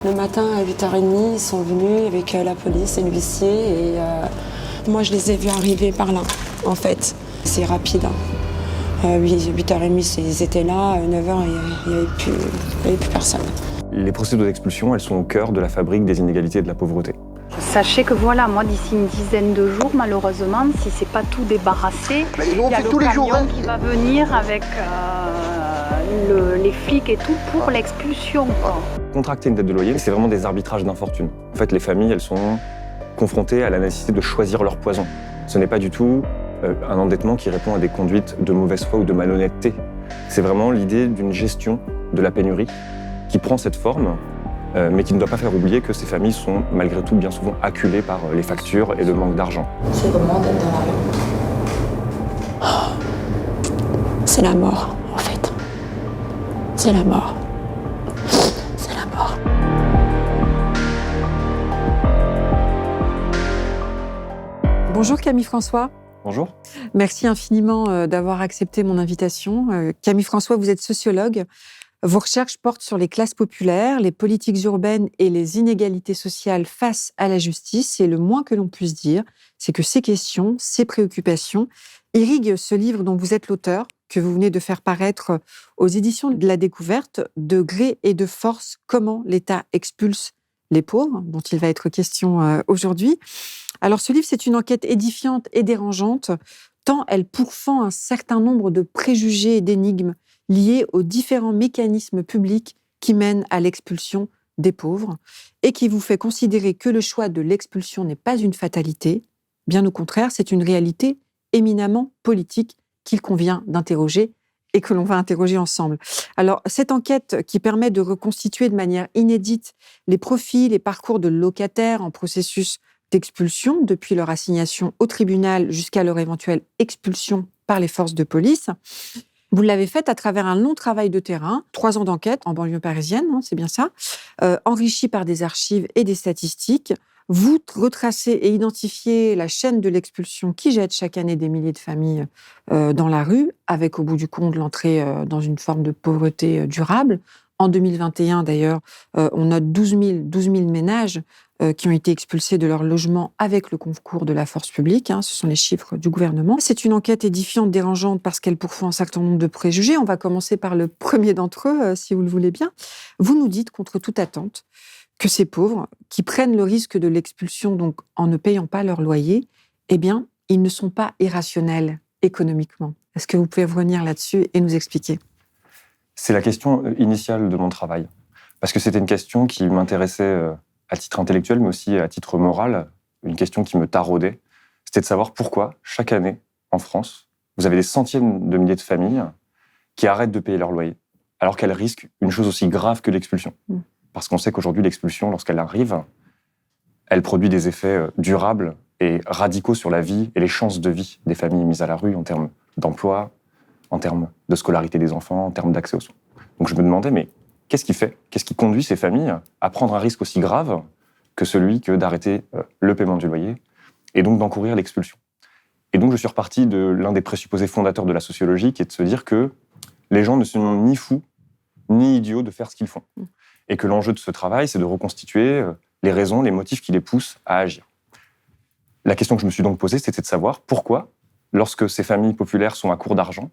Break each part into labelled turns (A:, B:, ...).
A: Le matin à 8h30, ils sont venus avec la police et l'huissier et moi je les ai vus arriver par là, en fait. C'est rapide. 8h30, ils étaient là, 9h, il n'y avait plus personne.
B: Les procédures d'expulsion, elles sont au cœur de la fabrique des inégalités et de la pauvreté.
C: Sachez que voilà, moi d'ici une dizaine de jours, malheureusement, si c'est pas tout débarrassé, il y a le camion qui va venir avec les flics et tout pour l'expulsion.
B: Contracter une dette de loyer, c'est vraiment des arbitrages d'infortune. En fait, les familles, elles sont confrontées à la nécessité de choisir leur poison. Ce n'est pas du tout un endettement qui répond à des conduites de mauvaise foi ou de malhonnêteté. C'est vraiment l'idée d'une gestion de la pénurie qui prend cette forme, mais qui ne doit pas faire oublier que ces familles sont malgré tout bien souvent acculées par les factures et le manque d'argent.
A: C'est vraiment d'être dans la rue. C'est la mort, en fait. C'est la mort. C'est la mort.
D: Bonjour Camille François.
B: Bonjour.
D: Merci infiniment d'avoir accepté mon invitation. Camille François, vous êtes sociologue. Vos recherches portent sur les classes populaires, les politiques urbaines et les inégalités sociales face à la justice. Et le moins que l'on puisse dire, c'est que ces questions, ces préoccupations irriguent ce livre dont vous êtes l'auteur, que vous venez de faire paraître aux éditions de la Découverte, De gré et de force, comment l'État expulse les pauvres, dont il va être question aujourd'hui. Alors ce livre, c'est une enquête édifiante et dérangeante, tant elle pourfend un certain nombre de préjugés et d'énigmes liés aux différents mécanismes publics qui mènent à l'expulsion des pauvres et qui vous fait considérer que le choix de l'expulsion n'est pas une fatalité. Bien au contraire, c'est une réalité éminemment politique qu'il convient d'interroger et que l'on va interroger ensemble. Alors, cette enquête qui permet de reconstituer de manière inédite les profils et parcours de locataires en processus d'expulsion, depuis leur assignation au tribunal jusqu'à leur éventuelle expulsion par les forces de police, vous l'avez faite à travers un long travail de terrain, 3 ans d'enquête en banlieue parisienne, c'est bien ça, enrichi par des archives et des statistiques. Vous retracez et identifiez la chaîne de l'expulsion qui jette chaque année des milliers de familles dans la rue, avec au bout du compte l'entrée dans une forme de pauvreté durable. En 2021, d'ailleurs, on note 12 000 ménages qui ont été expulsés de leur logement avec le concours de la force publique. Ce sont les chiffres du gouvernement. C'est une enquête édifiante, dérangeante, parce qu'elle pourfend un certain nombre de préjugés. On va commencer par le premier d'entre eux, si vous le voulez bien. Vous nous dites, contre toute attente, que ces pauvres, qui prennent le risque de l'expulsion donc en ne payant pas leur loyer, eh bien, ils ne sont pas irrationnels économiquement. Est-ce que vous pouvez revenir là-dessus et nous expliquer ?
B: C'est la question initiale de mon travail. Parce que c'était une question qui m'intéressait à titre intellectuel, mais aussi à titre moral, une question qui me taraudait. C'était de savoir pourquoi, chaque année, en France, vous avez des centaines de milliers de familles qui arrêtent de payer leur loyer, alors qu'elles risquent une chose aussi grave que l'expulsion. Parce qu'on sait qu'aujourd'hui, l'expulsion, lorsqu'elle arrive, elle produit des effets durables et radicaux sur la vie et les chances de vie des familles mises à la rue en termes d'emploi, en termes de scolarité des enfants, en termes d'accès aux soins. Donc je me demandais, mais qu'est-ce qui conduit ces familles à prendre un risque aussi grave que celui que d'arrêter le paiement du loyer et donc d'encourir l'expulsion? Et donc je suis reparti de l'un des présupposés fondateurs de la sociologie, qui est de se dire que les gens ne sont ni fous ni idiots de faire ce qu'ils font. Et que l'enjeu de ce travail, c'est de reconstituer les raisons, les motifs qui les poussent à agir. La question que je me suis donc posée, c'était de savoir pourquoi, lorsque ces familles populaires sont à court d'argent,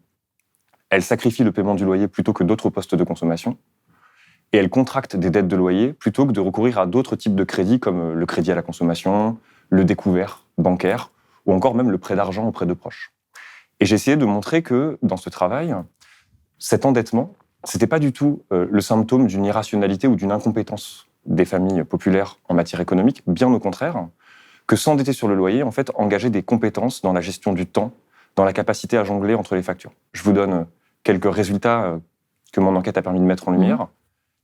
B: elles sacrifient le paiement du loyer plutôt que d'autres postes de consommation, et elles contractent des dettes de loyer plutôt que de recourir à d'autres types de crédits comme le crédit à la consommation, le découvert bancaire, ou encore même le prêt d'argent auprès de proches. Et j'ai essayé de montrer que, dans ce travail, cet endettement, c'était pas du tout le symptôme d'une irrationalité ou d'une incompétence des familles populaires en matière économique, bien au contraire, que s'endetter sur le loyer, en fait, engageait des compétences dans la gestion du temps, dans la capacité à jongler entre les factures. Je vous donne quelques résultats que mon enquête a permis de mettre en lumière,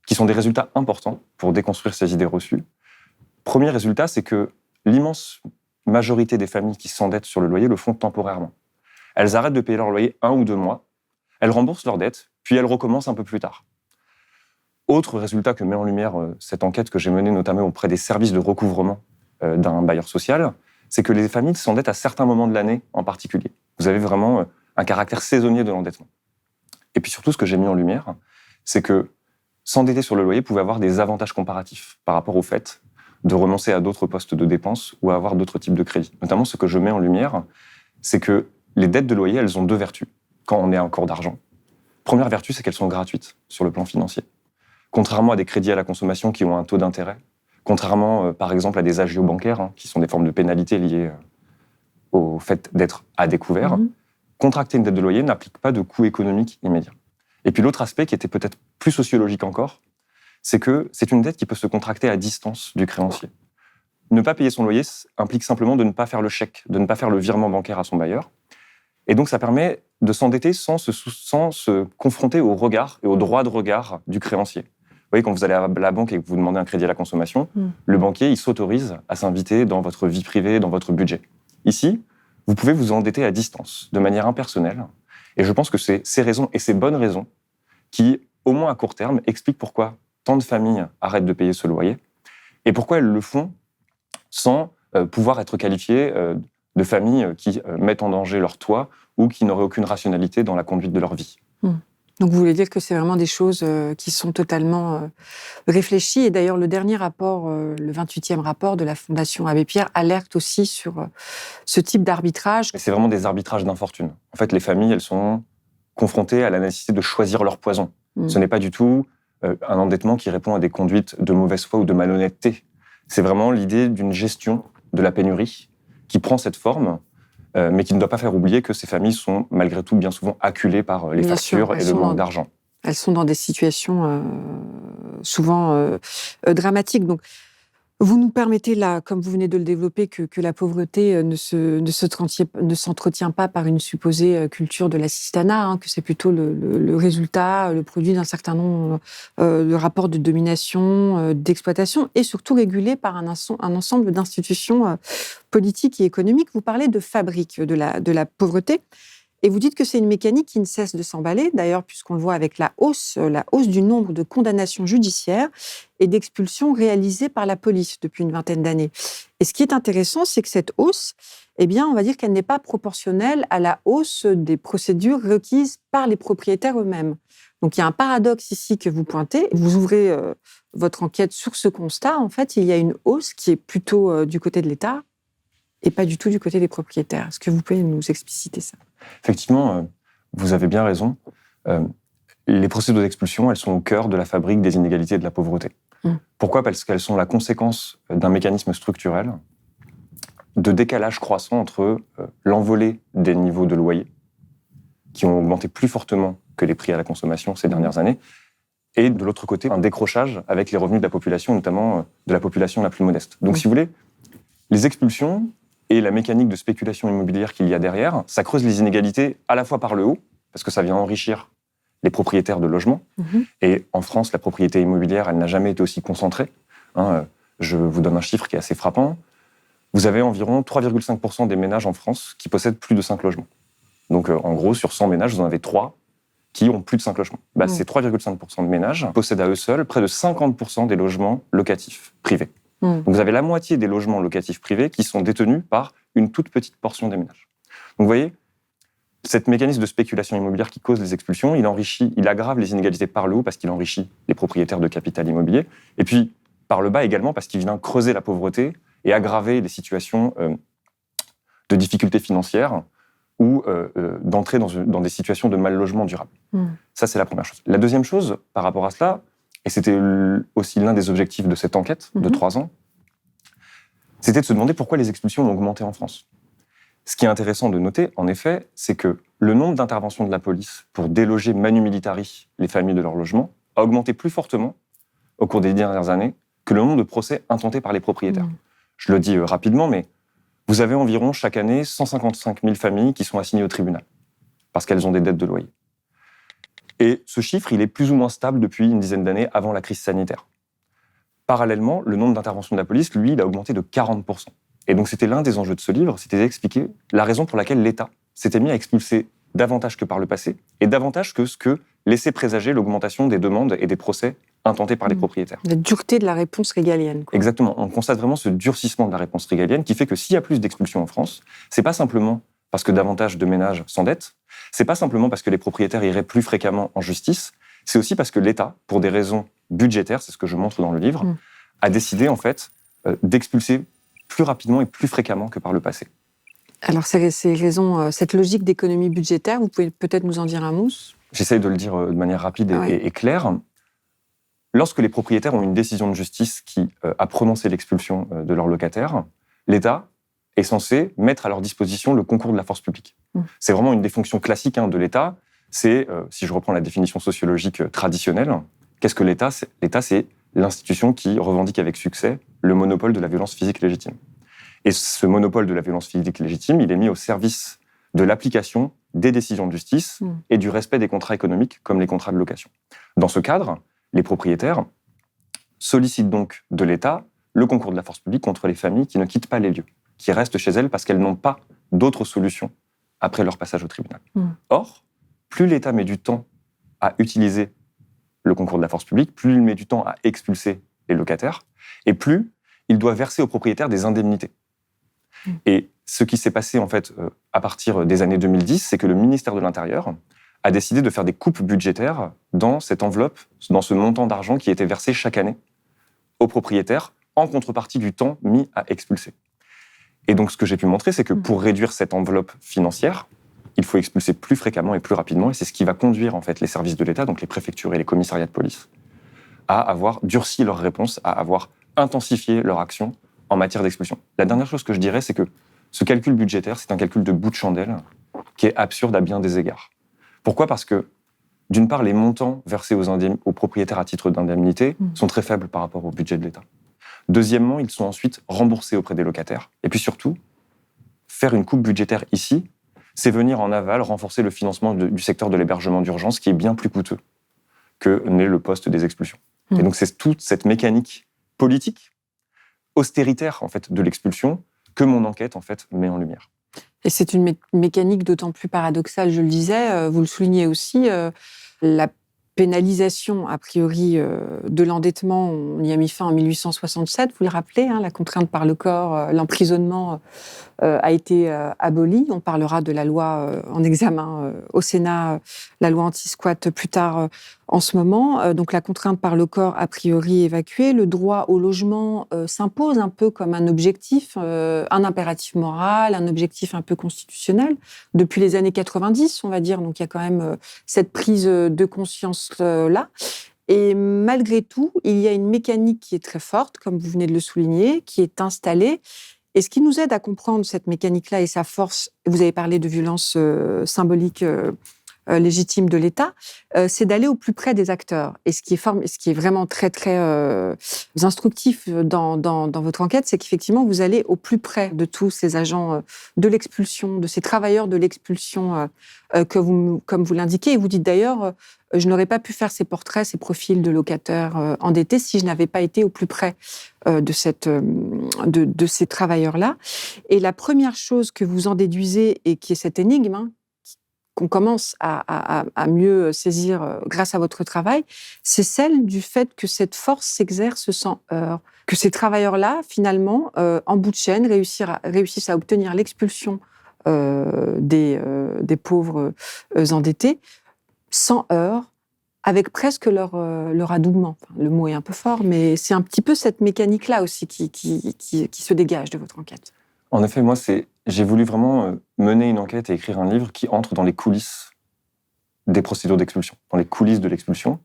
B: qui sont des résultats importants pour déconstruire ces idées reçues. Premier résultat, c'est que l'immense majorité des familles qui s'endettent sur le loyer le font temporairement. Elles arrêtent de payer leur loyer 1 ou 2 mois, elles remboursent leurs dettes, puis elles recommencent un peu plus tard. Autre résultat que met en lumière cette enquête que j'ai menée notamment auprès des services de recouvrement d'un bailleur social, c'est que les familles s'endettent à certains moments de l'année en particulier. Vous avez vraiment un caractère saisonnier de l'endettement. Et puis surtout, ce que j'ai mis en lumière, c'est que s'endetter sur le loyer pouvait avoir des avantages comparatifs par rapport au fait de renoncer à d'autres postes de dépenses ou à avoir d'autres types de crédits. Notamment, ce que je mets en lumière, c'est que les dettes de loyer, elles ont deux vertus quand on est un corps d'argent. Première vertu, c'est qu'elles sont gratuites sur le plan financier. Contrairement à des crédits à la consommation qui ont un taux d'intérêt, contrairement, par exemple, à des agios bancaires, qui sont des formes de pénalités liées au fait d'être à découvert, contracter une dette de loyer n'implique pas de coût économique immédiat. Et puis l'autre aspect, qui était peut-être plus sociologique encore, c'est que c'est une dette qui peut se contracter à distance du créancier. Ne pas payer son loyer implique simplement de ne pas faire le chèque, de ne pas faire le virement bancaire à son bailleur. Et donc ça permet de s'endetter sans se confronter au regard et au droit de regard du créancier. Vous voyez, quand vous allez à la banque et que vous demandez un crédit à la consommation, le banquier, il s'autorise à s'inviter dans votre vie privée, dans votre budget. Ici, vous pouvez vous endetter à distance, de manière impersonnelle. Et je pense que c'est ces raisons et ces bonnes raisons qui, au moins à court terme, expliquent pourquoi tant de familles arrêtent de payer ce loyer et pourquoi elles le font sans pouvoir être qualifiées de familles qui mettent en danger leur toit ou qui n'auraient aucune rationalité dans la conduite de leur vie.
D: Donc vous voulez dire que c'est vraiment des choses qui sont totalement réfléchies. Et d'ailleurs, le dernier rapport, le 28e rapport de la Fondation Abbé Pierre, alerte aussi sur ce type d'arbitrage.
B: Et c'est vraiment des arbitrages d'infortune. En fait, les familles, elles sont confrontées à la nécessité de choisir leur poison. Ce n'est pas du tout un endettement qui répond à des conduites de mauvaise foi ou de malhonnêteté. C'est vraiment l'idée d'une gestion de la pénurie qui prend cette forme, mais qui ne doit pas faire oublier que ces familles sont malgré tout bien souvent acculées par les factures et le manque d'argent.
D: Elles sont dans des situations souvent dramatiques. Donc, vous nous permettez là, comme vous venez de le développer, que la pauvreté ne s'entretient pas par une supposée culture de l'assistanat, que c'est plutôt le résultat, le produit d'un certain nombre de rapports de domination, d'exploitation, et surtout régulé par un ensemble d'institutions politiques et économiques. Vous parlez de fabrique de la pauvreté. Et vous dites que c'est une mécanique qui ne cesse de s'emballer, d'ailleurs, puisqu'on le voit avec la hausse du nombre de condamnations judiciaires et d'expulsions réalisées par la police depuis une vingtaine d'années. Et ce qui est intéressant, c'est que cette hausse, eh bien, on va dire qu'elle n'est pas proportionnelle à la hausse des procédures requises par les propriétaires eux-mêmes. Donc, il y a un paradoxe ici que vous pointez. Vous ouvrez votre enquête sur ce constat. En fait, il y a une hausse qui est plutôt du côté de l'État et pas du tout du côté des propriétaires. Est-ce que vous pouvez nous expliciter ça ?
B: Effectivement, vous avez bien raison. Les procédures d'expulsion, elles sont au cœur de la fabrique des inégalités et de la pauvreté. Pourquoi ? Parce qu'elles sont la conséquence d'un mécanisme structurel de décalage croissant entre l'envolée des niveaux de loyer, qui ont augmenté plus fortement que les prix à la consommation ces dernières années, et de l'autre côté, un décrochage avec les revenus de la population, notamment de la population la plus modeste. Donc, si vous voulez, les expulsions et la mécanique de spéculation immobilière qu'il y a derrière, ça creuse les inégalités à la fois par le haut, parce que ça vient enrichir les propriétaires de logements. Et en France, la propriété immobilière, elle n'a jamais été aussi concentrée. Je vous donne un chiffre qui est assez frappant. Vous avez environ 3,5% des ménages en France qui possèdent plus de 5 logements. Donc, en gros, sur 100 ménages, vous en avez 3 qui ont plus de 5 logements. Ces 3,5% de ménages possèdent à eux seuls près de 50% des logements locatifs privés. Donc, vous avez la moitié des logements locatifs privés qui sont détenus par une toute petite portion des ménages. Donc, vous voyez, cet mécanisme de spéculation immobilière qui cause les expulsions, il aggrave les inégalités par le haut parce qu'il enrichit les propriétaires de capital immobilier, et puis par le bas également parce qu'il vient creuser la pauvreté et aggraver les situations de difficultés financières ou d'entrer dans des situations de mal-logement durable. Ça, c'est la première chose. La deuxième chose, par rapport à cela, et c'était aussi l'un des objectifs de cette enquête de 3 ans, c'était de se demander pourquoi les expulsions ont augmenté en France. Ce qui est intéressant de noter, en effet, c'est que le nombre d'interventions de la police pour déloger manu militari les familles de leur logement a augmenté plus fortement au cours des dernières années que le nombre de procès intentés par les propriétaires. Je le dis rapidement, mais vous avez environ chaque année 155 000 familles qui sont assignées au tribunal parce qu'elles ont des dettes de loyer. Et ce chiffre, il est plus ou moins stable depuis une dizaine d'années avant la crise sanitaire. Parallèlement, le nombre d'interventions de la police, lui, il a augmenté de 40%. Et donc, c'était l'un des enjeux de ce livre, c'était d'expliquer la raison pour laquelle l'État s'était mis à expulser davantage que par le passé, et davantage que ce que laissait présager l'augmentation des demandes et des procès intentés par les propriétaires.
D: La dureté de la réponse régalienne.
B: Exactement. On constate vraiment ce durcissement de la réponse régalienne qui fait que s'il y a plus d'expulsions en France, c'est pas simplement parce que davantage de ménages s'endettent, c'est pas simplement parce que les propriétaires iraient plus fréquemment en justice, C'est aussi parce que l'État, pour des raisons budgétaires, c'est ce que je montre dans le livre, a décidé en fait d'expulser plus rapidement et plus fréquemment que par le passé.
D: Alors, ces raisons, cette logique d'économie budgétaire, vous pouvez peut-être nous en dire un mot?
B: J'essaye de le dire de manière rapide et claire. Lorsque les propriétaires ont une décision de justice qui a prononcé l'expulsion de leurs locataires, l'État est censé mettre à leur disposition le concours de la force publique. C'est vraiment une des fonctions classiques de l'État. C'est, si je reprends la définition sociologique traditionnelle, qu'est-ce que l'État ? L'État, c'est l'institution qui revendique avec succès le monopole de la violence physique légitime. Et ce monopole de la violence physique légitime, il est mis au service de l'application des décisions de justice et du respect des contrats économiques, comme les contrats de location. Dans ce cadre, les propriétaires sollicitent donc de l'État le concours de la force publique contre les familles qui ne quittent pas les lieux, qui restent chez elles parce qu'elles n'ont pas d'autre solution après leur passage au tribunal. Or, plus l'État met du temps à utiliser le concours de la force publique, plus il met du temps à expulser les locataires, et plus il doit verser aux propriétaires des indemnités. Et ce qui s'est passé en fait à partir des années 2010, c'est que le ministère de l'Intérieur a décidé de faire des coupes budgétaires dans cette enveloppe, dans ce montant d'argent qui était versé chaque année aux propriétaires en contrepartie du temps mis à expulser. Et donc ce que j'ai pu montrer, c'est que pour réduire cette enveloppe financière, il faut expulser plus fréquemment et plus rapidement, et c'est ce qui va conduire en fait les services de l'État, donc les préfectures et les commissariats de police, à avoir durci leur réponse, à avoir intensifié leur action en matière d'expulsion. La dernière chose que je dirais, c'est que ce calcul budgétaire, c'est un calcul de bout de chandelle qui est absurde à bien des égards. Pourquoi ? Parce que, d'une part, les montants versés aux propriétaires à titre d'indemnité sont très faibles par rapport au budget de l'État. Deuxièmement, ils sont ensuite remboursés auprès des locataires. Et puis surtout, faire une coupe budgétaire ici, c'est venir en aval renforcer le financement du secteur de l'hébergement d'urgence, qui est bien plus coûteux que n'est le poste des expulsions. Et donc c'est toute cette mécanique politique, austéritaire en fait, de l'expulsion, que mon enquête en fait met en lumière.
D: Et c'est une mécanique d'autant plus paradoxale, je le disais, vous le soulignez aussi, la pénalisation, a priori, de l'endettement, on y a mis fin en 1867, vous le rappelez, la contrainte par le corps, l'emprisonnement a été aboli. On parlera de la loi en examen au Sénat, la loi anti-squat plus tard en ce moment. Donc la contrainte par le corps, a priori, évacuée. Le droit au logement s'impose un peu comme un objectif, un impératif moral, un objectif un peu constitutionnel. Depuis les années 90, on va dire, donc il y a quand même cette prise de conscience-là. Et malgré tout, il y a une mécanique qui est très forte, comme vous venez de le souligner, qui est installée. Et ce qui nous aide à comprendre cette mécanique-là et sa force, vous avez parlé de violence symbolique légitime de l'État, c'est d'aller au plus près des acteurs. Et ce qui est vraiment très, très instructif dans votre enquête, c'est qu'effectivement, vous allez au plus près de tous ces agents de l'expulsion, de ces travailleurs de l'expulsion, comme vous l'indiquez. Et vous dites d'ailleurs, je n'aurais pas pu faire ces portraits, ces profils de locataires endettés si je n'avais pas été au plus près de ces travailleurs-là. Et la première chose que vous en déduisez, et qui est cette énigme, qu'on commence à mieux saisir grâce à votre travail, c'est celle du fait que cette force s'exerce sans heurts, que ces travailleurs-là, finalement, en bout de chaîne, réussissent à obtenir l'expulsion des pauvres endettés sans heurts, avec presque leur adoubement. Enfin, le mot est un peu fort, mais c'est un petit peu cette mécanique-là aussi qui se dégage de votre enquête.
B: En effet, moi, j'ai voulu vraiment mener une enquête et écrire un livre qui entre dans les coulisses des procédures d'expulsion, dans les coulisses de l'expulsion.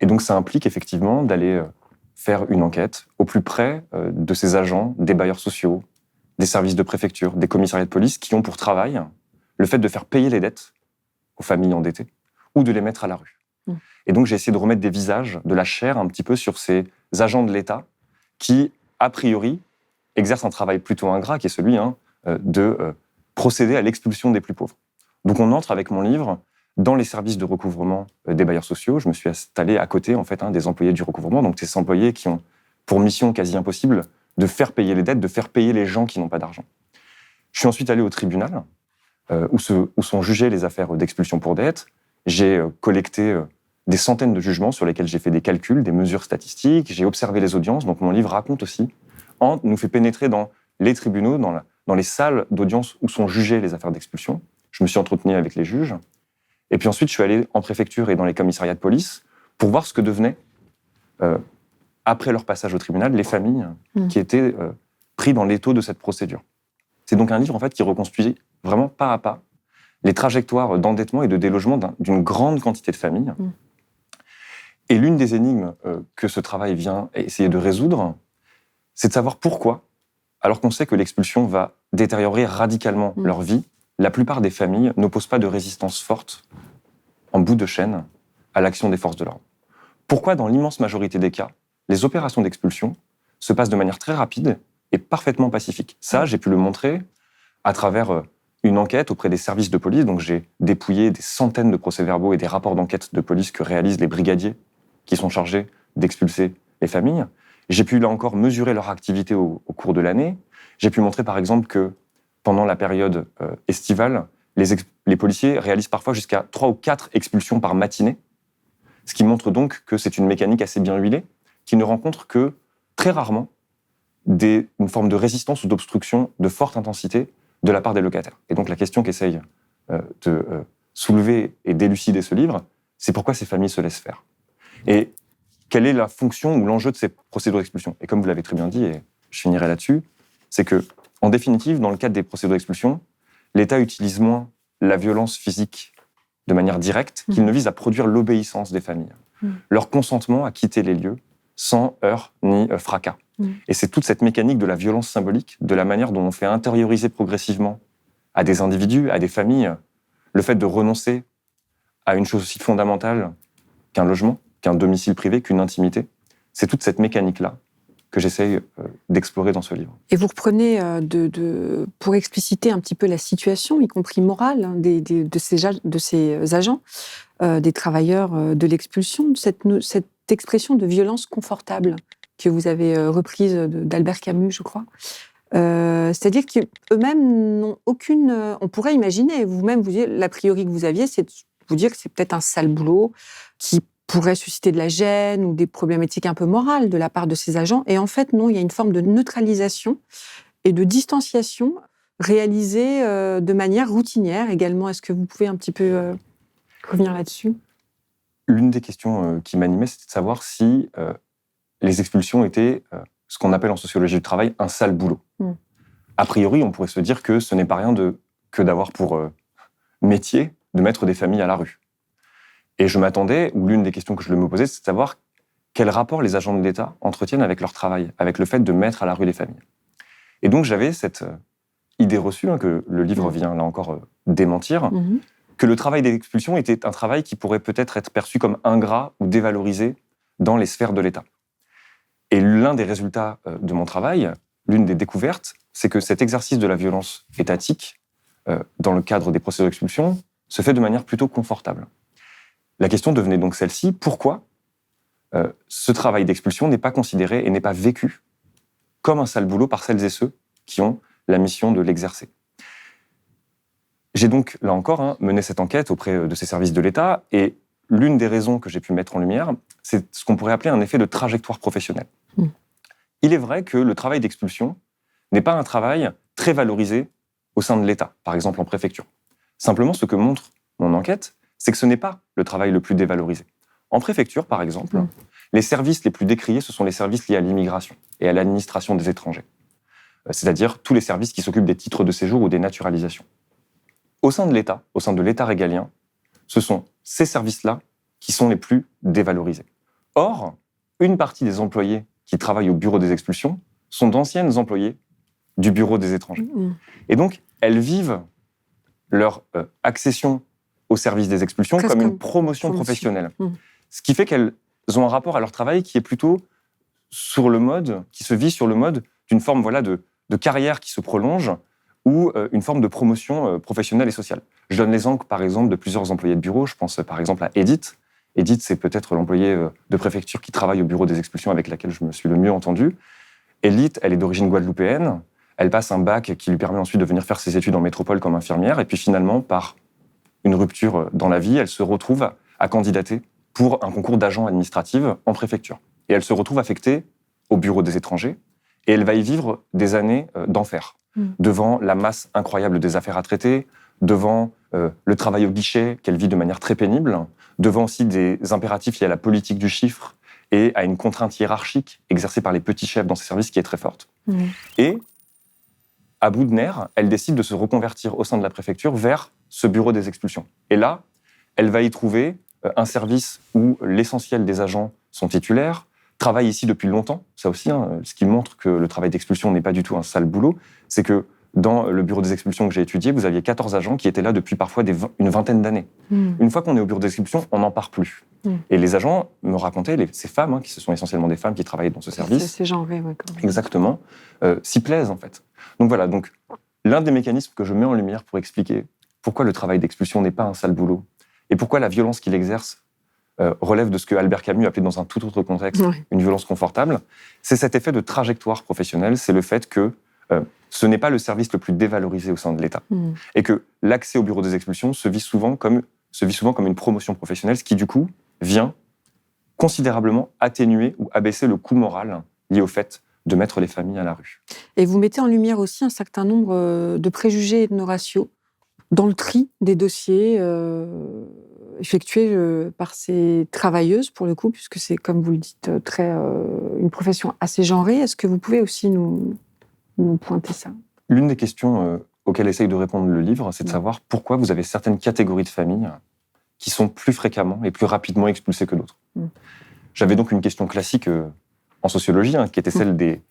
B: Et donc, ça implique effectivement d'aller faire une enquête au plus près de ces agents, des bailleurs sociaux, des services de préfecture, des commissariats de police qui ont pour travail le fait de faire payer les dettes aux familles endettées ou de les mettre à la rue. Et donc, j'ai essayé de remettre des visages, de la chair un petit peu sur ces agents de l'État qui, a priori, exercent un travail plutôt ingrat, qui est celui de procéder à l'expulsion des plus pauvres. Donc on entre avec mon livre dans les services de recouvrement des bailleurs sociaux. Je me suis installé à côté en fait, des employés du recouvrement, donc ces employés qui ont pour mission quasi impossible de faire payer les dettes, de faire payer les gens qui n'ont pas d'argent. Je suis ensuite allé au tribunal, où sont jugées les affaires d'expulsion pour dette. J'ai collecté des centaines de jugements sur lesquels j'ai fait des calculs, des mesures statistiques, j'ai observé les audiences, donc mon livre raconte aussi, nous fait pénétrer dans les tribunaux, dans les salles d'audience où sont jugées les affaires d'expulsion. Je me suis entretenu avec les juges Et puis ensuite, je suis allé en préfecture et dans les commissariats de police pour voir ce que devenaient, après leur passage au tribunal, les familles qui étaient prises dans l'étau de cette procédure. C'est donc un livre en fait, qui reconstruit vraiment pas à pas les trajectoires d'endettement et de délogement d'une grande quantité de familles. Et l'une des énigmes que ce travail vient essayer de résoudre, c'est de savoir pourquoi, alors qu'on sait que l'expulsion va détériorer radicalement leur vie, la plupart des familles n'opposent pas de résistance forte, en bout de chaîne, à l'action des forces de l'ordre. Pourquoi, dans l'immense majorité des cas, les opérations d'expulsion se passent de manière très rapide et parfaitement pacifique. Ça, j'ai pu le montrer à travers une enquête auprès des services de police. Donc, j'ai dépouillé des centaines de procès-verbaux et des rapports d'enquête de police que réalisent les brigadiers qui sont chargés d'expulser les familles. J'ai pu, là encore, mesurer leur activité au cours de l'année. J'ai pu montrer, par exemple, que pendant la période estivale, les policiers réalisent parfois jusqu'à 3 ou 4 expulsions par matinée, ce qui montre donc que c'est une mécanique assez bien huilée, qui ne rencontre que, très rarement, une forme de résistance ou d'obstruction de forte intensité de la part des locataires. Et donc la question qu'essaye de soulever et d'élucider ce livre, c'est pourquoi ces familles se laissent faire. Et quelle est la fonction ou l'enjeu de ces procédures d'expulsion. Et comme vous l'avez très bien dit, et je finirai là-dessus, c'est que, en définitive, dans le cadre des procédures d'expulsion, l'État utilise moins la violence physique de manière directe qu'il ne vise à produire l'obéissance des familles, leur consentement à quitter les lieux sans heurts ni fracas. Et c'est toute cette mécanique de la violence symbolique, de la manière dont on fait intérioriser progressivement à des individus, à des familles, le fait de renoncer à une chose aussi fondamentale qu'un logement, qu'un domicile privé, qu'une intimité. C'est toute cette mécanique-là que j'essaye d'explorer dans ce livre.
D: Et vous reprenez, pour expliciter un petit peu la situation, y compris morale, de ces agents, des travailleurs de l'expulsion, cette expression de violence confortable que vous avez reprise d'Albert Camus, je crois. C'est-à-dire qu'eux-mêmes n'ont aucune... On pourrait imaginer, vous-même, l'a priori que vous aviez, c'est de vous dire que c'est peut-être un sale boulot qui pourrait susciter de la gêne ou des problématiques un peu morales de la part de ces agents. Et en fait, non, il y a une forme de neutralisation et de distanciation réalisée de manière routinière également. Est-ce que vous pouvez un petit peu revenir là-dessus ?
B: L'une des questions qui m'animait, c'était de savoir si les expulsions étaient ce qu'on appelle en sociologie du travail un sale boulot. A priori, on pourrait se dire que ce n'est pas rien que d'avoir pour métier de mettre des familles à la rue. Et je m'attendais, ou l'une des questions que je me posais, c'est de savoir quel rapport les agents de l'État entretiennent avec leur travail, avec le fait de mettre à la rue les familles. Et donc j'avais cette idée reçue, que le livre vient là encore démentir, que le travail d'expulsion était un travail qui pourrait peut-être être perçu comme ingrat ou dévalorisé dans les sphères de l'État. Et l'un des résultats de mon travail, l'une des découvertes, c'est que cet exercice de la violence étatique, dans le cadre des procédures d'expulsion, se fait de manière plutôt confortable. La question devenait donc celle-ci, pourquoi ce travail d'expulsion n'est pas considéré et n'est pas vécu comme un sale boulot par celles et ceux qui ont la mission de l'exercer. J'ai donc, là encore, mené cette enquête auprès de ces services de l'État, et l'une des raisons que j'ai pu mettre en lumière, c'est ce qu'on pourrait appeler un effet de trajectoire professionnelle. Il est vrai que le travail d'expulsion n'est pas un travail très valorisé au sein de l'État, par exemple en préfecture. Simplement, ce que montre mon enquête, c'est que ce n'est pas le travail le plus dévalorisé. En préfecture, par exemple, les services les plus décriés, ce sont les services liés à l'immigration et à l'administration des étrangers. C'est-à-dire tous les services qui s'occupent des titres de séjour ou des naturalisations. Au sein de l'État régalien, ce sont ces services-là qui sont les plus dévalorisés. Or, une partie des employés qui travaillent au bureau des expulsions sont d'anciennes employées du bureau des étrangers. Et donc, elles vivent leur accession au service des expulsions comme une promotion professionnelle. Ce qui fait qu'elles ont un rapport à leur travail qui est plutôt qui se vit sur le mode d'une forme de carrière qui se prolonge ou une forme de promotion professionnelle et sociale. Je donne l'exemple, par exemple, de plusieurs employés de bureau. Je pense, par exemple, à Edith. Edith, c'est peut-être l'employée de préfecture qui travaille au bureau des expulsions avec laquelle je me suis le mieux entendu. Edith, elle est d'origine guadeloupéenne. Elle passe un bac qui lui permet ensuite de venir faire ses études en métropole comme infirmière. Et puis finalement, par une rupture dans la vie, elle se retrouve à candidater pour un concours d'agent administratif en préfecture. Et elle se retrouve affectée au bureau des étrangers. Et elle va y vivre des années d'enfer, devant la masse incroyable des affaires à traiter, devant le travail au guichet qu'elle vit de manière très pénible, devant aussi des impératifs liés à la politique du chiffre et à une contrainte hiérarchique exercée par les petits chefs dans ces services qui est très forte. Et à bout de nerfs, elle décide de se reconvertir au sein de la préfecture vers ce bureau des expulsions. Et là, elle va y trouver un service où l'essentiel des agents sont titulaires, travaillent ici depuis longtemps. Ça aussi, ce qui montre que le travail d'expulsion n'est pas du tout un sale boulot, c'est que dans le bureau des expulsions que j'ai étudié, vous aviez 14 agents qui étaient là depuis parfois une vingtaine d'années. Une fois qu'on est au bureau des expulsions, on n'en part plus. Et les agents me racontaient, ces femmes, qui ce sont essentiellement des femmes qui travaillent dans ce service,
D: c'est genré, ouais, quand même.
B: Exactement, s'y plaisent en fait. Donc voilà, l'un des mécanismes que je mets en lumière pour expliquer pourquoi le travail d'expulsion n'est pas un sale boulot et pourquoi la violence qu'il exerce relève de ce que Albert Camus appelait dans un tout autre contexte une violence confortable, c'est cet effet de trajectoire professionnelle, c'est le fait que ce n'est pas le service le plus dévalorisé au sein de l'État et que l'accès au bureau des expulsions se vit souvent comme une promotion professionnelle, ce qui du coup vient considérablement atténuer ou abaisser le coût moral lié au fait de mettre les familles à la rue.
D: Et vous mettez en lumière aussi un certain nombre de préjugés ethno-raciaux dans le tri des dossiers effectués par ces travailleuses, pour le coup, puisque c'est, comme vous le dites, une profession assez genrée. Est-ce que vous pouvez aussi nous pointer ça ?
B: L'une des questions auxquelles essaye de répondre le livre, c'est de savoir pourquoi vous avez certaines catégories de familles qui sont plus fréquemment et plus rapidement expulsées que d'autres. J'avais donc une question classique en sociologie, qui était celle des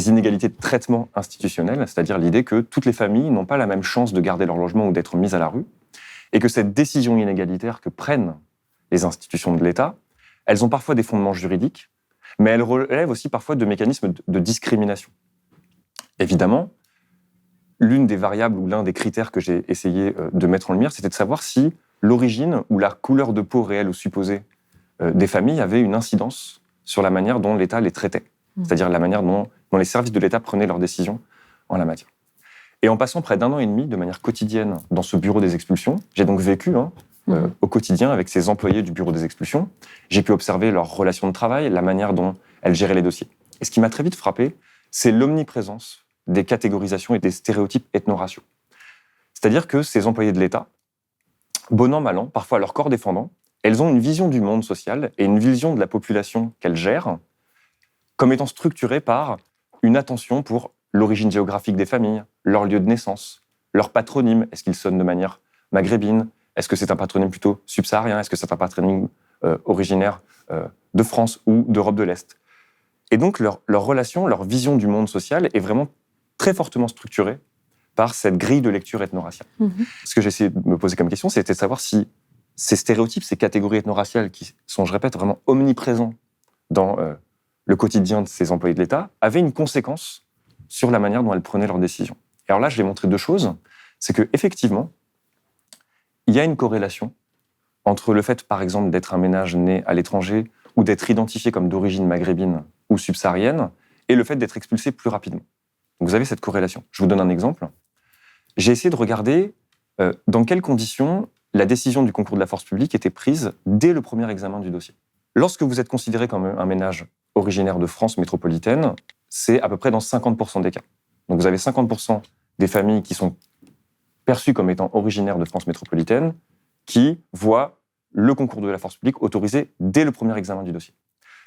B: inégalités de traitement institutionnel, c'est-à-dire l'idée que toutes les familles n'ont pas la même chance de garder leur logement ou d'être mises à la rue, et que cette décision inégalitaire que prennent les institutions de l'État, elles ont parfois des fondements juridiques, mais elles relèvent aussi parfois de mécanismes de discrimination. Évidemment, l'une des variables ou l'un des critères que j'ai essayé de mettre en lumière, c'était de savoir si l'origine ou la couleur de peau réelle ou supposée des familles avait une incidence sur la manière dont l'État les traitait, c'est-à-dire la manière dont les services de l'État prenaient leurs décisions en la matière. Et en passant près d'1 an et demi de manière quotidienne dans ce bureau des expulsions, j'ai donc vécu au quotidien avec ces employés du bureau des expulsions. J'ai pu observer leurs relations de travail, la manière dont elles géraient les dossiers. Et ce qui m'a très vite frappé, c'est l'omniprésence des catégorisations et des stéréotypes ethno-raciaux. C'est-à-dire que ces employés de l'État, bon an, mal an, parfois leur corps défendant, elles ont une vision du monde social et une vision de la population qu'elles gèrent comme étant structurée par une attention pour l'origine géographique des familles, leur lieu de naissance, leur patronyme. Est-ce qu'il sonne de manière maghrébine ? Est-ce que c'est un patronyme plutôt subsaharien ? Est-ce que c'est un patronyme originaire de France ou d'Europe de l'Est ? Et donc, leur relation, leur vision du monde social est vraiment très fortement structurée par cette grille de lecture ethno-raciale. Ce que j'ai essayé de me poser comme question, c'était de savoir si ces stéréotypes, ces catégories ethno-raciales qui sont, je répète, vraiment omniprésents dans le quotidien de ces employés de l'État, avaient une conséquence sur la manière dont elles prenaient leurs décisions. Et alors là, je vais montrer 2 choses. C'est qu'effectivement, il y a une corrélation entre le fait, par exemple, d'être un ménage né à l'étranger ou d'être identifié comme d'origine maghrébine ou subsaharienne et le fait d'être expulsé plus rapidement. Donc vous avez cette corrélation. Je vous donne un exemple. J'ai essayé de regarder dans quelles conditions la décision du concours de la force publique était prise dès le premier examen du dossier. Lorsque vous êtes considéré comme un ménage originaire de France métropolitaine, c'est à peu près dans 50% des cas. Donc vous avez 50% des familles qui sont perçues comme étant originaires de France métropolitaine qui voient le concours de la force publique autorisé dès le premier examen du dossier.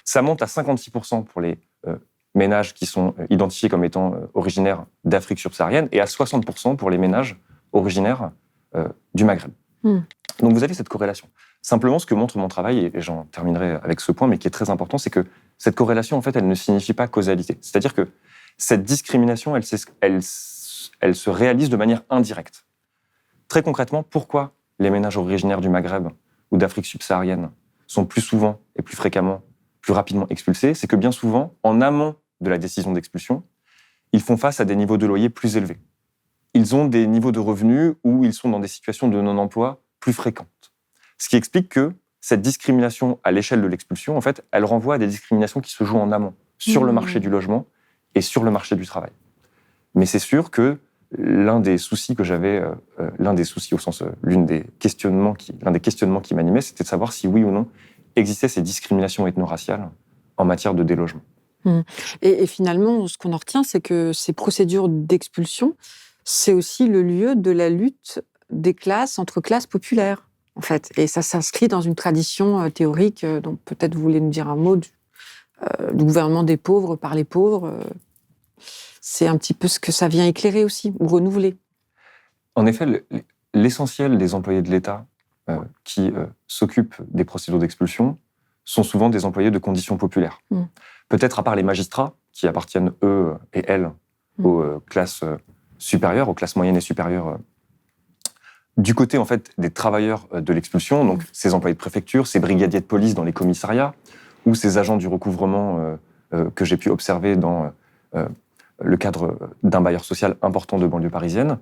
B: Ça monte à 56% pour les ménages qui sont identifiés comme étant originaires d'Afrique subsaharienne et à 60% pour les ménages originaires du Maghreb. Donc vous avez cette corrélation. Simplement, ce que montre mon travail, et j'en terminerai avec ce point, mais qui est très important, c'est que cette corrélation, en fait, elle ne signifie pas causalité. C'est-à-dire que cette discrimination, elle se réalise de manière indirecte. Très concrètement, pourquoi les ménages originaires du Maghreb ou d'Afrique subsaharienne sont plus souvent et plus fréquemment, plus rapidement expulsés ? C'est que bien souvent, en amont de la décision d'expulsion, ils font face à des niveaux de loyer plus élevés. Ils ont des niveaux de revenus où ils sont dans des situations de non-emploi plus fréquentes. Ce qui explique que cette discrimination à l'échelle de l'expulsion, en fait, elle renvoie à des discriminations qui se jouent en amont, sur le marché du logement et sur le marché du travail. Mais c'est sûr que l'un des soucis que j'avais, l'un des questionnements qui m'animaient, c'était de savoir si oui ou non existaient ces discriminations ethno-raciales en matière de délogement.
D: Et finalement, ce qu'on en retient, c'est que ces procédures d'expulsion, c'est aussi le lieu de la lutte des classes entre classes populaires, en fait. Et ça s'inscrit dans une tradition théorique, dont peut-être vous voulez nous dire un mot, du gouvernement des pauvres par les pauvres. C'est un petit peu ce que ça vient éclairer aussi, ou renouveler.
B: En effet, l'essentiel des employés de l'État qui s'occupent des procédures d'expulsion sont souvent des employés de conditions populaires. Peut-être à part les magistrats, qui appartiennent, eux et elles, aux classes supérieures, aux classes moyennes et supérieures. Du côté, en fait, des travailleurs de l'expulsion, donc ces employés de préfecture, ces brigadiers de police dans les commissariats, ou ces agents du recouvrement que j'ai pu observer dans le cadre d'un bailleur social important de banlieue parisienne,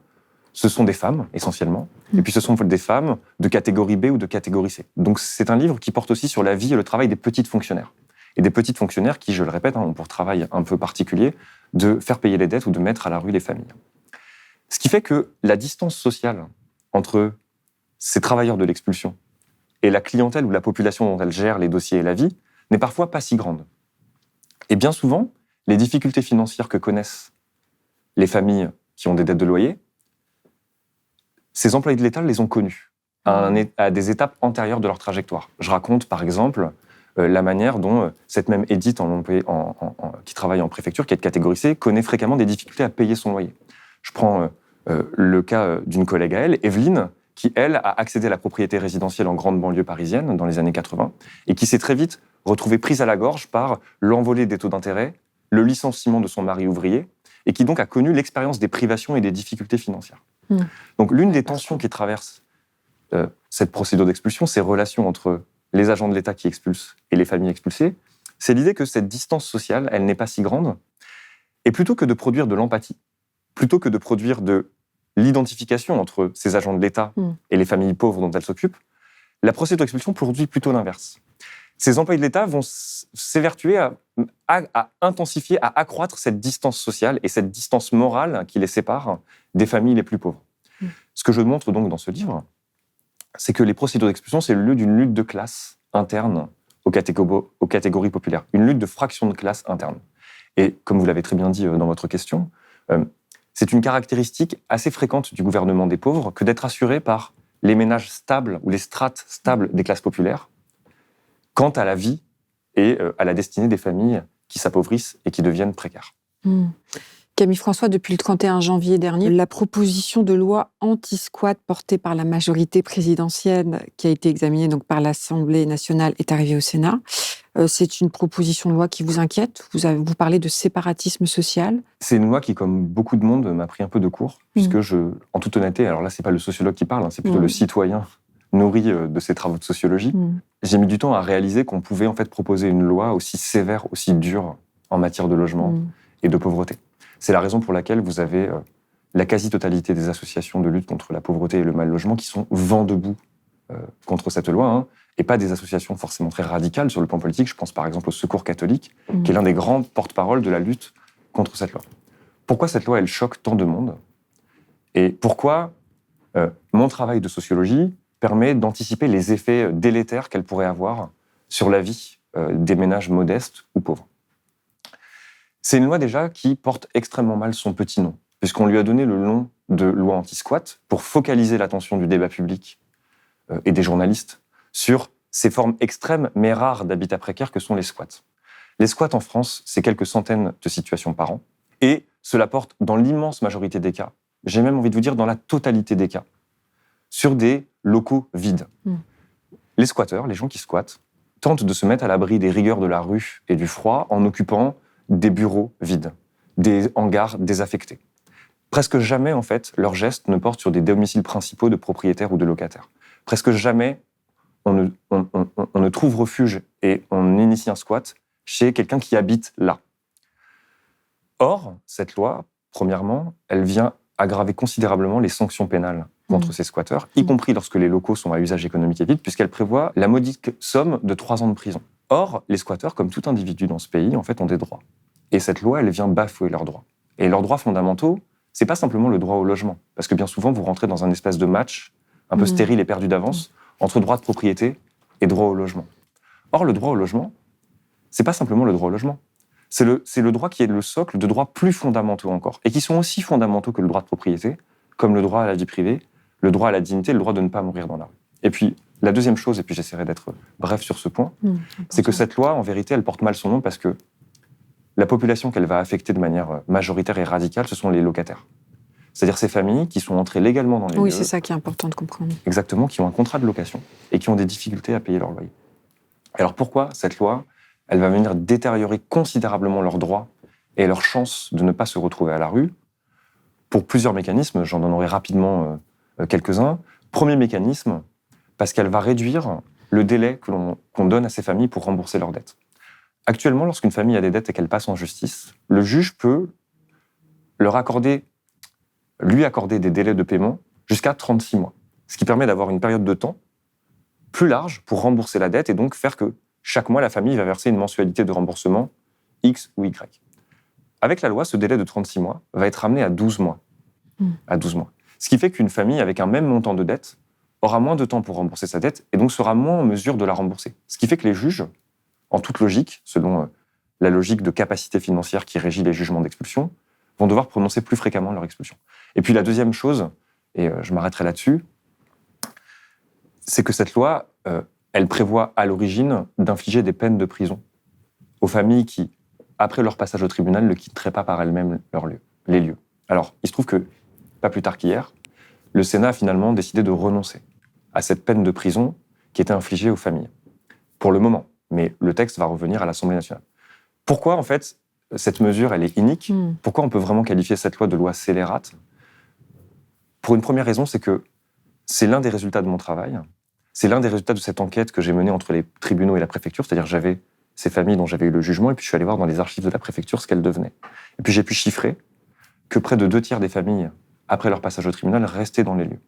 B: ce sont des femmes, essentiellement. Et puis ce sont des femmes de catégorie B ou de catégorie C. Donc c'est un livre qui porte aussi sur la vie et le travail des petites fonctionnaires. Et des petites fonctionnaires qui, je le répète, ont pour travail un peu particulier de faire payer les dettes ou de mettre à la rue les familles. Ce qui fait que la distance sociale entre ces travailleurs de l'expulsion et la clientèle ou la population dont elle gère les dossiers et la vie n'est parfois pas si grande. Et bien souvent, les difficultés financières que connaissent les familles qui ont des dettes de loyer, ces employés de l'État les ont connus à des étapes antérieures de leur trajectoire. Je raconte, par exemple, la manière dont cette même Edith, qui travaille en préfecture, qui est de catégorie C, connaît fréquemment des difficultés à payer son loyer. Je prends le cas d'une collègue à elle, Evelyne, qui, elle, a accédé à la propriété résidentielle en grande banlieue parisienne dans les années 80, et qui s'est très vite retrouvée prise à la gorge par l'envolée des taux d'intérêt, le licenciement de son mari ouvrier, et qui donc a connu l'expérience des privations et des difficultés financières. Donc l'une des tensions qui traverse cette procédure d'expulsion, ces relations entre les agents de l'État qui expulsent et les familles expulsées, c'est l'idée que cette distance sociale, elle n'est pas si grande, et plutôt que de produire de l'empathie, plutôt que de produire de l'identification entre ces agents de l'État et les familles pauvres dont elles s'occupent, la procédure d'expulsion produit plutôt l'inverse. Ces employés de l'État vont s'évertuer à intensifier, à accroître cette distance sociale et cette distance morale qui les sépare des familles les plus pauvres. Ce que je montre donc dans ce livre, c'est que les procédures d'expulsion, c'est le lieu d'une lutte de classe interne aux catégories populaires, une lutte de fraction de classe interne. Et comme vous l'avez très bien dit dans votre question, c'est une caractéristique assez fréquente du gouvernement des pauvres que d'être assuré par les ménages stables ou les strates stables des classes populaires quant à la vie et à la destinée des familles qui s'appauvrissent et qui deviennent précaires.
D: Camille François, depuis le 31 janvier dernier, la proposition de loi anti-squat portée par la majorité présidentielle qui a été examinée donc par l'Assemblée nationale est arrivée au Sénat. C'est une proposition de loi qui vous inquiète. Vous parlez de séparatisme social.
B: C'est une loi qui, comme beaucoup de monde, m'a pris un peu de court, puisque en toute honnêteté, alors là, c'est pas le sociologue qui parle, c'est plutôt le citoyen nourri de ses travaux de sociologie. J'ai mis du temps à réaliser qu'on pouvait en fait proposer une loi aussi sévère, aussi dure en matière de logement et de pauvreté. C'est la raison pour laquelle vous avez la quasi-totalité des associations de lutte contre la pauvreté et le mal-logement qui sont vent debout contre cette loi, et pas des associations forcément très radicales sur le plan politique. Je pense par exemple au Secours catholique, qui est l'un des grands porte-parole de la lutte contre cette loi. Pourquoi cette loi, elle choque tant de monde ? Et pourquoi mon travail de sociologie permet d'anticiper les effets délétères qu'elle pourrait avoir sur la vie des ménages modestes ou pauvres ? C'est une loi déjà qui porte extrêmement mal son petit nom, puisqu'on lui a donné le nom de loi anti-squat pour focaliser l'attention du débat public et des journalistes sur ces formes extrêmes mais rares d'habitat précaire que sont les squats. Les squats en France, c'est quelques centaines de situations par an, et cela porte dans l'immense majorité des cas, j'ai même envie de vous dire dans la totalité des cas, sur des locaux vides. Les squatteurs, les gens qui squattent, tentent de se mettre à l'abri des rigueurs de la rue et du froid en occupant des bureaux vides, des hangars désaffectés. Presque jamais, en fait, leurs gestes ne portent sur des domiciles principaux de propriétaires ou de locataires. Presque jamais, on ne trouve refuge et on initie un squat chez quelqu'un qui habite là. Or, cette loi, premièrement, elle vient aggraver considérablement les sanctions pénales contre ces squatteurs, y compris lorsque les locaux sont à usage économique et vide, puisqu'elle prévoit la modique somme de 3 ans de prison. Or, les squatteurs, comme tout individu dans ce pays, en fait, ont des droits. Et cette loi, elle vient bafouer leurs droits. Et leurs droits fondamentaux, c'est pas simplement le droit au logement. Parce que bien souvent, vous rentrez dans un espèce de match un peu stérile et perdu d'avance entre droit de propriété et droit au logement. Or, le droit au logement, c'est pas simplement le droit au logement. C'est le droit qui est le socle de droits plus fondamentaux encore, et qui sont aussi fondamentaux que le droit de propriété, comme le droit à la vie privée, le droit à la dignité, le droit de ne pas mourir dans la rue. Et puis, la deuxième chose, et puis j'essaierai d'être bref sur ce point, c'est que cette loi, en vérité, elle porte mal son nom parce que la population qu'elle va affecter de manière majoritaire et radicale, ce sont les locataires. C'est-à-dire ces familles qui sont entrées légalement dans les lieux.
D: Oui, c'est ça qui est important de comprendre.
B: Exactement, qui ont un contrat de location et qui ont des difficultés à payer leur loyer. Alors pourquoi cette loi, elle va venir détériorer considérablement leurs droits et leurs chances de ne pas se retrouver à la rue? Pour plusieurs mécanismes, j'en donnerai rapidement quelques-uns. Premier mécanisme, parce qu'elle va réduire le délai qu'on donne à ces familles pour rembourser leurs dettes. Actuellement, lorsqu'une famille a des dettes et qu'elle passe en justice, le juge peut lui accorder des délais de paiement jusqu'à 36 mois, ce qui permet d'avoir une période de temps plus large pour rembourser la dette et donc faire que chaque mois, la famille va verser une mensualité de remboursement X ou Y. Avec la loi, ce délai de 36 mois va être ramené à 12 mois. À 12 mois. Ce qui fait qu'une famille avec un même montant de dette aura moins de temps pour rembourser sa dette et donc sera moins en mesure de la rembourser. Ce qui fait que les juges, en toute logique, selon la logique de capacité financière qui régit les jugements d'expulsion, vont devoir prononcer plus fréquemment leur expulsion. Et puis la deuxième chose, et je m'arrêterai là-dessus, c'est que cette loi, elle prévoit à l'origine d'infliger des peines de prison aux familles qui, après leur passage au tribunal, ne quitteraient pas par elles-mêmes les lieux. Alors, il se trouve que, pas plus tard qu'hier, le Sénat a finalement décidé de renoncer à cette peine de prison qui était infligée aux familles, pour le moment. Mais le texte va revenir à l'Assemblée nationale. Pourquoi, en fait, cette mesure, elle est inique? Pourquoi on peut vraiment qualifier cette loi de loi scélérate? Pour une première raison, c'est que c'est l'un des résultats de mon travail. C'est l'un des résultats de cette enquête que j'ai menée entre les tribunaux et la préfecture. C'est-à-dire, j'avais ces familles dont j'avais eu le jugement, et puis je suis allé voir dans les archives de la préfecture ce qu'elles devenaient. Et puis j'ai pu chiffrer que près de 2/3 des familles, après leur passage au tribunal, restaient dans les lieux.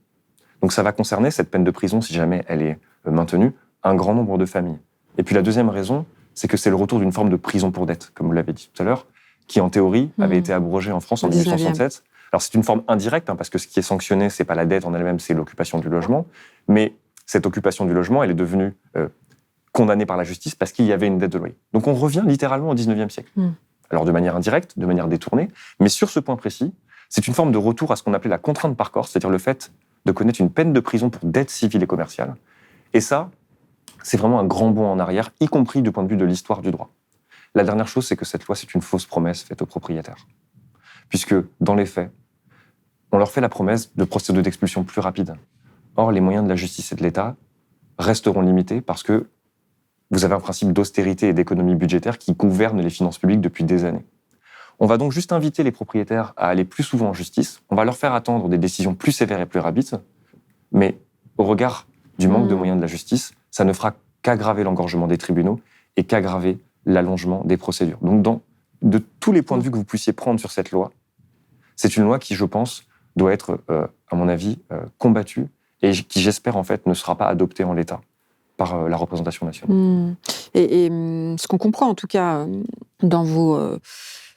B: Donc ça va concerner, cette peine de prison, si jamais elle est maintenue, un grand nombre de familles. Et puis la deuxième raison, c'est que c'est le retour d'une forme de prison pour dette, comme vous l'avez dit tout à l'heure, qui en théorie avait été abrogée en France en 1867. Alors c'est une forme indirecte, parce que ce qui est sanctionné, c'est pas la dette en elle-même, c'est l'occupation du logement. Mais cette occupation du logement, elle est devenue condamnée par la justice parce qu'il y avait une dette de loyer. Donc on revient littéralement au 19e siècle. Alors de manière indirecte, de manière détournée, mais sur ce point précis, c'est une forme de retour à ce qu'on appelait la contrainte par corps, c'est-à-dire le fait de connaître une peine de prison pour dette civile et commerciale. Et ça, c'est vraiment un grand bond en arrière, y compris du point de vue de l'histoire du droit. La dernière chose, c'est que cette loi, c'est une fausse promesse faite aux propriétaires. Puisque, dans les faits, on leur fait la promesse de procédures d'expulsion plus rapides. Or, les moyens de la justice et de l'État resteront limités parce que vous avez un principe d'austérité et d'économie budgétaire qui gouverne les finances publiques depuis des années. On va donc juste inviter les propriétaires à aller plus souvent en justice. On va leur faire attendre des décisions plus sévères et plus rapides. Mais au regard du manque de moyens de la justice, ça ne fera qu'aggraver l'engorgement des tribunaux et qu'aggraver l'allongement des procédures. Donc, de tous les points de vue que vous puissiez prendre sur cette loi, c'est une loi qui, je pense, doit être, à mon avis, combattue et qui, j'espère, en fait, ne sera pas adoptée en l'état par la représentation nationale.
D: Et ce qu'on comprend, en tout cas, dans vos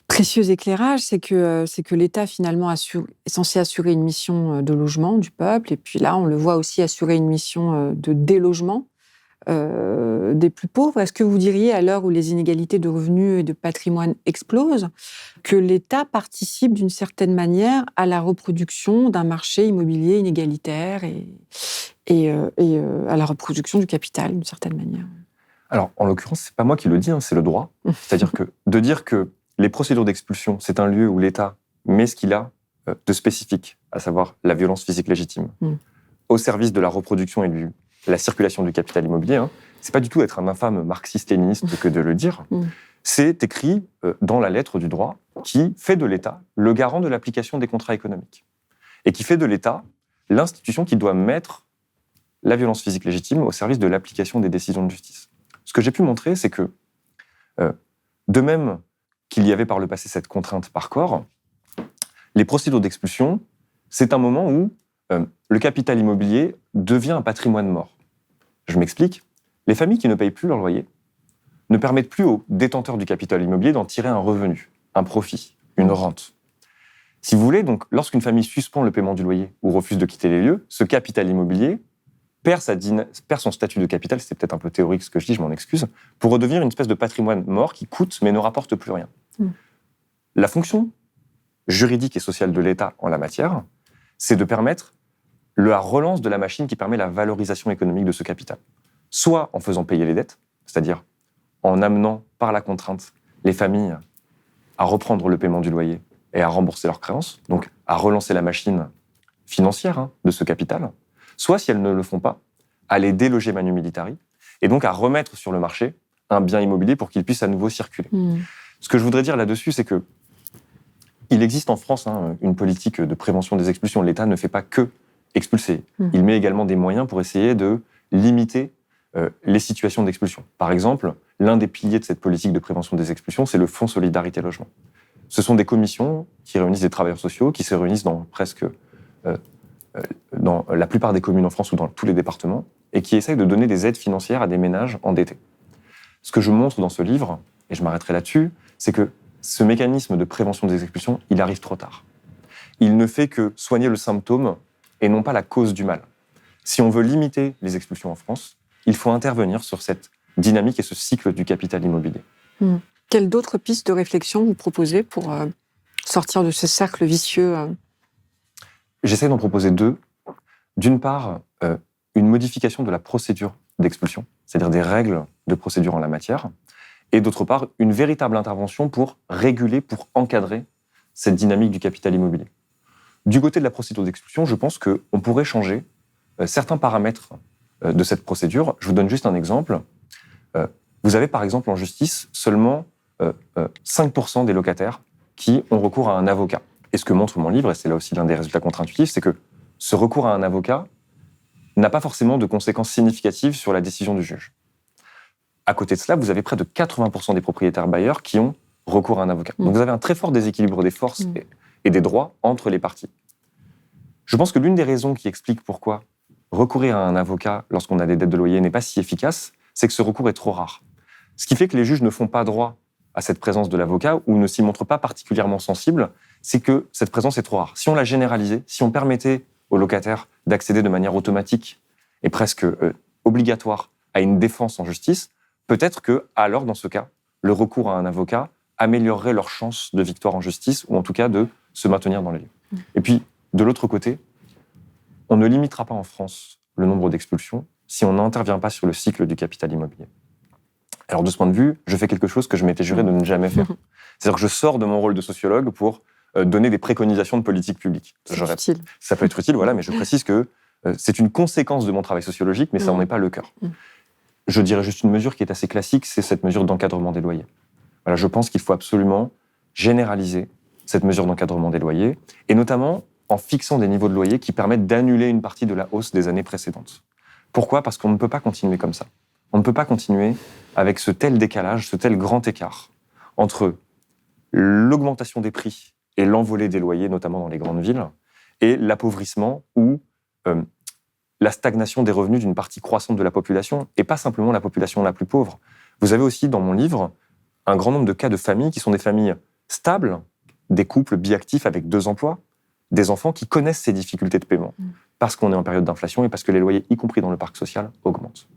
D: précieux éclairages, c'est que l'État, finalement, est censé assurer une mission de logement du peuple, et puis là, on le voit aussi assurer une mission de délogement des plus pauvres. Est-ce que vous diriez, à l'heure où les inégalités de revenus et de patrimoine explosent, que l'État participe d'une certaine manière à la reproduction d'un marché immobilier inégalitaire et à la reproduction du capital, d'une certaine manière?
B: Alors, en l'occurrence, c'est pas moi qui le dis, c'est le droit. C'est-à-dire que de dire que les procédures d'expulsion, c'est un lieu où l'État met ce qu'il a de spécifique, à savoir la violence physique légitime, au service de la reproduction et de la circulation du capital immobilier, c'est pas du tout être un infâme marxiste-léniniste que de le dire. C'est écrit dans la lettre du droit qui fait de l'État le garant de l'application des contrats économiques et qui fait de l'État l'institution qui doit mettre la violence physique légitime au service de l'application des décisions de justice. Ce que j'ai pu montrer, c'est que, de même qu'il y avait par le passé cette contrainte par corps, les procédures d'expulsion, c'est un moment où le capital immobilier devient un patrimoine mort. Je m'explique. Les familles qui ne payent plus leur loyer ne permettent plus aux détenteurs du capital immobilier d'en tirer un revenu, un profit, une rente. Si vous voulez, donc, lorsqu'une famille suspend le paiement du loyer ou refuse de quitter les lieux, ce capital immobilier perd son statut de capital, c'est peut-être un peu théorique ce que je dis, je m'en excuse, pour redevenir une espèce de patrimoine mort qui coûte mais ne rapporte plus rien. La fonction juridique et sociale de l'État en la matière, c'est de permettre la relance de la machine qui permet la valorisation économique de ce capital. Soit en faisant payer les dettes, c'est-à-dire en amenant par la contrainte les familles à reprendre le paiement du loyer et à rembourser leurs créances, donc à relancer la machine financière de ce capital, soit, si elles ne le font pas, à les déloger manu militari, et donc à remettre sur le marché un bien immobilier pour qu'il puisse à nouveau circuler. Ce que je voudrais dire là-dessus, c'est que il existe en France une politique de prévention des expulsions. L'État ne fait pas que expulser. Il met également des moyens pour essayer de limiter les situations d'expulsion. Par exemple, l'un des piliers de cette politique de prévention des expulsions, c'est le Fonds Solidarité Logement. Ce sont des commissions qui réunissent des travailleurs sociaux, qui se réunissent dans dans la plupart des communes en France ou dans tous les départements, et qui essayent de donner des aides financières à des ménages endettés. Ce que je montre dans ce livre, et je m'arrêterai là-dessus, c'est que ce mécanisme de prévention des expulsions, il arrive trop tard. Il ne fait que soigner le symptôme et non pas la cause du mal. Si on veut limiter les expulsions en France, il faut intervenir sur cette dynamique et ce cycle du capital immobilier.
D: Quelles d'autres pistes de réflexion vous proposez pour sortir de ce cercle vicieux
B: J'essaie d'en proposer deux. D'une part, une modification de la procédure d'expulsion, c'est-à-dire des règles de procédure en la matière, et d'autre part, une véritable intervention pour réguler, pour encadrer cette dynamique du capital immobilier. Du côté de la procédure d'expulsion, je pense qu'on pourrait changer certains paramètres de cette procédure. Je vous donne juste un exemple. Vous avez par exemple en justice seulement 5% des locataires qui ont recours à un avocat. Et ce que montre mon livre, et c'est là aussi l'un des résultats contre-intuitifs, c'est que ce recours à un avocat n'a pas forcément de conséquences significatives sur la décision du juge. À côté de cela, vous avez près de 80% des propriétaires bailleurs qui ont recours à un avocat. Donc vous avez un très fort déséquilibre des forces et des droits entre les parties. Je pense que l'une des raisons qui explique pourquoi recourir à un avocat lorsqu'on a des dettes de loyer n'est pas si efficace, c'est que ce recours est trop rare. Ce qui fait que les juges ne font pas droit à cette présence de l'avocat ou ne s'y montrent pas particulièrement sensibles, c'est que cette présence est trop rare. Si on la généralisait, si on permettait aux locataires d'accéder de manière automatique et presque obligatoire à une défense en justice, peut-être que, alors, dans ce cas, le recours à un avocat améliorerait leurs chances de victoire en justice ou en tout cas de se maintenir dans les lieux. Et puis, de l'autre côté, on ne limitera pas en France le nombre d'expulsions si on n'intervient pas sur le cycle du capital immobilier. Alors, de ce point de vue, je fais quelque chose que je m'étais juré de ne jamais faire. C'est-à-dire que je sors de mon rôle de sociologue pour donner des préconisations de politique publique.
D: C'est utile.
B: Ça peut être utile, voilà, mais je précise que c'est une conséquence de mon travail sociologique, mais ça n'en est pas le cœur. Je dirais juste une mesure qui est assez classique, c'est cette mesure d'encadrement des loyers. Voilà, je pense qu'il faut absolument généraliser cette mesure d'encadrement des loyers, et notamment en fixant des niveaux de loyer qui permettent d'annuler une partie de la hausse des années précédentes. Pourquoi ? Parce qu'on ne peut pas continuer comme ça. On ne peut pas continuer avec ce tel décalage, ce tel grand écart entre l'augmentation des prix et l'envolée des loyers, notamment dans les grandes villes, et l'appauvrissement ou la stagnation des revenus d'une partie croissante de la population, et pas simplement la population la plus pauvre. Vous avez aussi, dans mon livre, un grand nombre de cas de familles qui sont des familles stables, des couples biactifs avec 2 emplois, des enfants qui connaissent ces difficultés de paiement, parce qu'on est en période d'inflation et parce que les loyers, y compris dans le parc social, augmentent.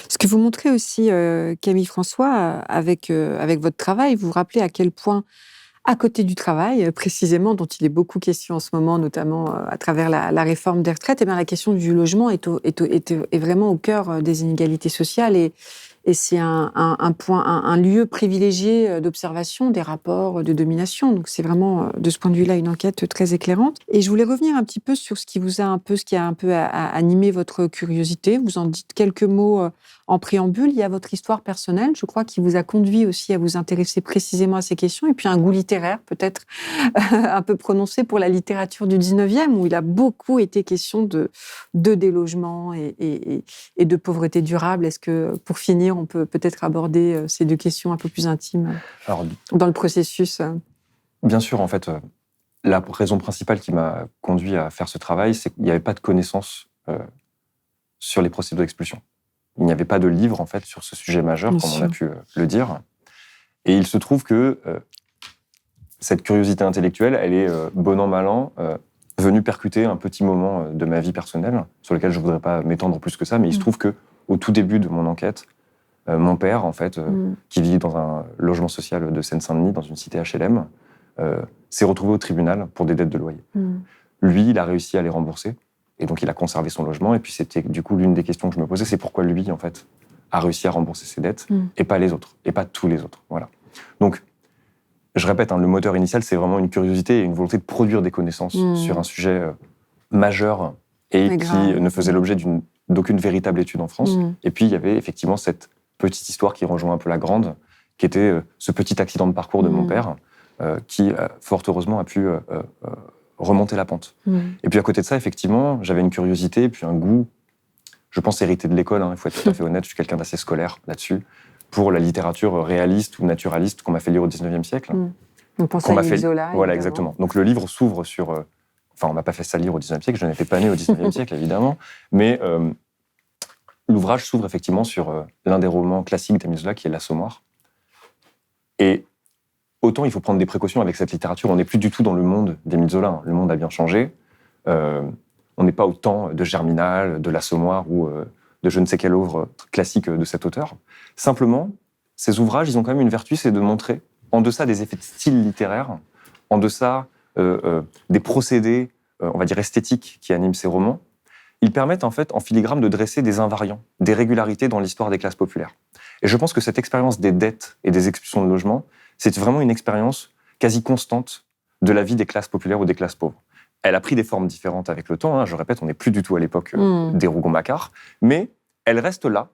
D: Ce que vous montrez aussi, Camille François, avec votre travail, vous vous rappelez à quel point, à côté du travail, précisément, dont il est beaucoup question en ce moment, notamment à travers la réforme des retraites, eh bien, la question du logement est vraiment au cœur des inégalités sociales et c'est un lieu privilégié d'observation des rapports de domination. Donc c'est vraiment, de ce point de vue-là, une enquête très éclairante. Et je voulais revenir un petit peu sur ce qui a un peu animé votre curiosité. Vous en dites quelques mots en préambule. Il y a votre histoire personnelle, je crois, qui vous a conduit aussi à vous intéresser précisément à ces questions. Et puis un goût littéraire, peut-être un peu prononcé pour la littérature du 19e, où il a beaucoup été question de délogement et de pauvreté durable. Est-ce que, pour finir, on peut peut-être aborder ces 2 questions un peu plus intimes dans le processus?
B: Bien sûr, en fait, la raison principale qui m'a conduit à faire ce travail, c'est qu'il n'y avait pas de connaissances sur les procédures d'expulsion. Il n'y avait pas de livre, en fait, sur ce sujet majeur, comme on a pu le dire. Et il se trouve que cette curiosité intellectuelle, elle est, bon an, mal an, venue percuter un petit moment de ma vie personnelle, sur lequel je ne voudrais pas m'étendre plus que ça, mais il se trouve qu'au tout début de mon enquête, mon père, en fait, qui vit dans un logement social de Seine-Saint-Denis, dans une cité HLM, s'est retrouvé au tribunal pour des dettes de loyer. Lui, il a réussi à les rembourser. Et donc, il a conservé son logement. Et puis, c'était du coup l'une des questions que je me posais, c'est pourquoi lui, en fait, a réussi à rembourser ses dettes et pas les autres, et pas tous les autres. Voilà. Donc, je répète, le moteur initial, c'est vraiment une curiosité et une volonté de produire des connaissances sur un sujet majeur et
D: Mais
B: qui
D: grave.
B: ne faisait l'objet d'aucune véritable étude en France. Et puis, il y avait effectivement cette petite histoire qui rejoint un peu la grande, qui était ce petit accident de parcours de mon père, qui, fort heureusement, a pu remonter la pente. Et puis, à côté de ça, effectivement, j'avais une curiosité et puis un goût, je pense, hérité de l'école, il faut être tout à fait honnête, je suis quelqu'un d'assez scolaire là-dessus, pour la littérature réaliste ou naturaliste qu'on m'a fait lire au XIXe siècle.
D: On pense à Émile Zola.
B: Voilà,
D: évidemment.
B: exactement. Donc le livre s'ouvre sur... Enfin, on m'a pas fait ça lire au XIXe siècle, je n'étais pas né au XIXe siècle, évidemment, mais l'ouvrage s'ouvre effectivement sur l'un des romans classiques d'Émile Zola, qui est L'Assommoir. Et autant il faut prendre des précautions avec cette littérature, on n'est plus du tout dans le monde d'Émile Zola. Le monde a bien changé. On n'est pas au temps de Germinal, de L'Assommoir ou de je ne sais quelle œuvre classique de cet auteur. Simplement, ces ouvrages, ils ont quand même une vertu, c'est de montrer, en deçà des effets de style littéraire, en deçà des procédés, on va dire esthétiques qui animent ces romans, ils permettent en fait, en filigrane, de dresser des invariants, des régularités dans l'histoire des classes populaires. Et je pense que cette expérience des dettes et des expulsions de logement, c'est vraiment une expérience quasi constante de la vie des classes populaires ou des classes pauvres. Elle a pris des formes différentes avec le temps, je répète, on n'est plus du tout à l'époque des Rougon-Macquart, mais elle reste là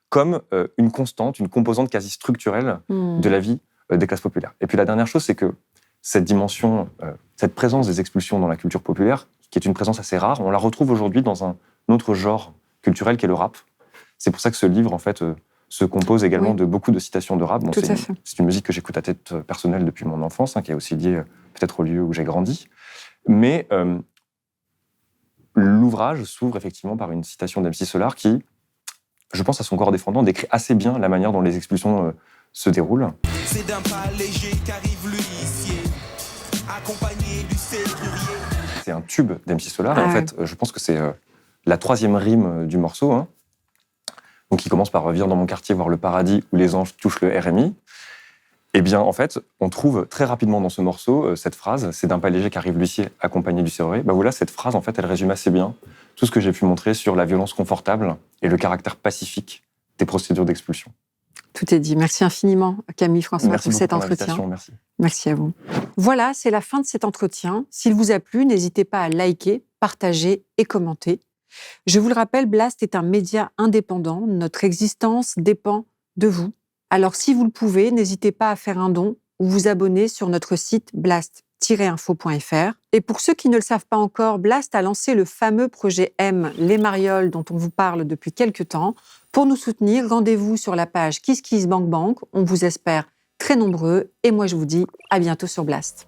B: comme une constante, une composante quasi structurelle de la vie des classes populaires. Et puis la dernière chose, c'est que cette dimension, cette présence des expulsions dans la culture populaire, qui est une présence assez rare, on la retrouve aujourd'hui dans un autre genre culturel qui est le rap. C'est pour ça que ce livre, en fait, se compose également de beaucoup de citations de rap. Bon, c'est une musique que j'écoute à titre personnel depuis mon enfance, qui est aussi liée peut-être au lieu où j'ai grandi. Mais l'ouvrage s'ouvre effectivement par une citation d'MC Solar qui, je pense à son corps défendant, décrit assez bien la manière dont les expulsions se déroulent. C'est d'un pas léger qu'arrive l'huissier, accompagné du serrurier. C'est un tube d'MC Solar, et en fait, je pense que c'est la troisième rime du morceau, donc il commence par « Viens dans mon quartier voir le paradis où les anges touchent le RMI ». Eh bien, en fait, on trouve très rapidement dans ce morceau cette phrase, c'est d'un pas léger qu'arrive l'huissier accompagné du serrurier. Voilà, cette phrase, en fait, elle résume assez bien tout ce que j'ai pu montrer sur la violence confortable et le caractère pacifique des procédures d'expulsion.
D: Tout est dit. Merci infiniment, Camille François, pour cet entretien.
B: Merci.
D: Merci à vous. Voilà, c'est la fin de cet entretien. S'il vous a plu, n'hésitez pas à liker, partager et commenter. Je vous le rappelle, Blast est un média indépendant. Notre existence dépend de vous. Alors, si vous le pouvez, n'hésitez pas à faire un don ou vous abonner sur notre site blast-info.fr. Et pour ceux qui ne le savent pas encore, Blast a lancé le fameux projet M, les Marioles, dont on vous parle depuis quelques temps. Pour nous soutenir, rendez-vous sur la page KissKissBankBank. On vous espère très nombreux. Et moi, je vous dis à bientôt sur Blast.